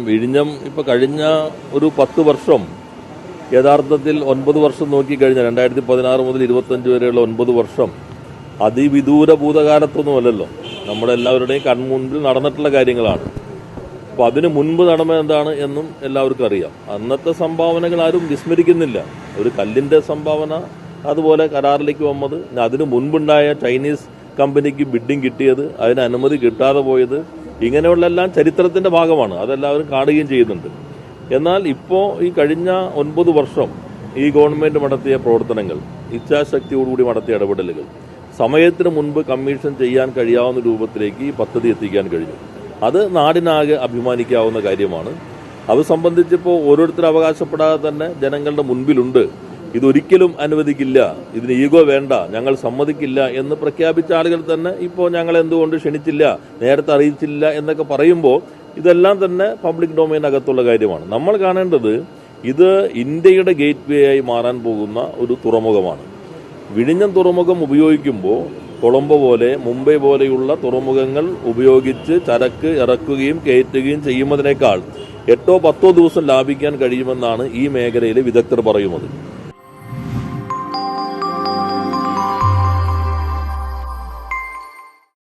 വിഴിഞ്ഞം ഇപ്പോൾ കഴിഞ്ഞ ഒരു 10 വർഷം യഥാർത്ഥത്തിൽ 9 വർഷം നോക്കിക്കഴിഞ്ഞാൽ 2016 മുതൽ 25 വരെയുള്ള 9 വർഷം അതിവിദൂര ഭൂതകാലത്തൊന്നുമല്ലല്ലോ. നമ്മുടെ എല്ലാവരുടെയും കൺമുൻപിൽ നടന്നിട്ടുള്ള കാര്യങ്ങളാണ്. അപ്പോൾ അതിന് മുൻപ് നടന്നത് എന്താണ് എന്നും എല്ലാവർക്കും അറിയാം. അന്നത്തെ സംഭാവനകൾ ആരും വിസ്മരിക്കുന്നില്ല. ഒരു കല്ലിൻ്റെ സംഭാവന, അതുപോലെ കരാറിലേക്ക് വന്നത്, അതിന് മുൻപുണ്ടായ ചൈനീസ് കമ്പനിക്ക് ബിഡിങ് കിട്ടിയത്, അതിന് അനുമതി കിട്ടാതെ പോയത്, ഇങ്ങനെയുള്ള എല്ലാം ചരിത്രത്തിന്റെ ഭാഗമാണ്. അതെല്ലാവരും കാണുകയും ചെയ്യുന്നുണ്ട്. എന്നാൽ ഇപ്പോൾ ഈ കഴിഞ്ഞ 9 വർഷം ഈ ഗവൺമെന്റ് നടത്തിയ പ്രവർത്തനങ്ങൾ, ഇച്ഛാശക്തിയോടുകൂടി നടത്തിയ ഇടപെടലുകൾ, സമയത്തിന് മുൻപ് കമ്മീഷൻ ചെയ്യാൻ കഴിയാവുന്ന രൂപത്തിലേക്ക് ഈ പദ്ധതി എത്തിക്കാൻ കഴിഞ്ഞു. അത് നാടിനാകെ അഭിമാനിക്കാവുന്ന കാര്യമാണ്. അത് സംബന്ധിച്ചിപ്പോൾ ഓരോരുത്തർ അവകാശപ്പെടാതെ തന്നെ ജനങ്ങളുടെ മുൻപിലുണ്ട്. ഇതൊരിക്കലും അനുവദിക്കില്ല, ഇതിന് ഈഗോ വേണ്ട, ഞങ്ങൾ സമ്മതിക്കില്ല എന്ന് പ്രഖ്യാപിച്ച ആളുകൾ തന്നെ ഇപ്പോൾ ഞങ്ങൾ എന്തുകൊണ്ട് ക്ഷണിച്ചില്ല, നേരത്തെ അറിയിച്ചില്ല എന്നൊക്കെ പറയുമ്പോൾ ഇതെല്ലാം തന്നെ പബ്ലിക് ഡൊമൈനകത്തുള്ള കാര്യമാണ്. നമ്മൾ കാണേണ്ടത് ഇത് ഇന്ത്യയുടെ ഗേറ്റ് വേ ആയി മാറാൻ പോകുന്ന ഒരു തുറമുഖമാണ്. വിഴിഞ്ഞം തുറമുഖം ഉപയോഗിക്കുമ്പോൾ കൊളംബോ പോലെ, മുംബൈ പോലെയുള്ള തുറമുഖങ്ങൾ ഉപയോഗിച്ച് ചരക്ക് ഇറക്കുകയും കയറ്റുകയും ചെയ്യുന്നതിനേക്കാൾ 8-10 ദിവസം ലാഭിക്കാൻ കഴിയുമെന്നാണ് ഈ മേഖലയിലെ വിദഗ്ധർ പറയുന്നത്.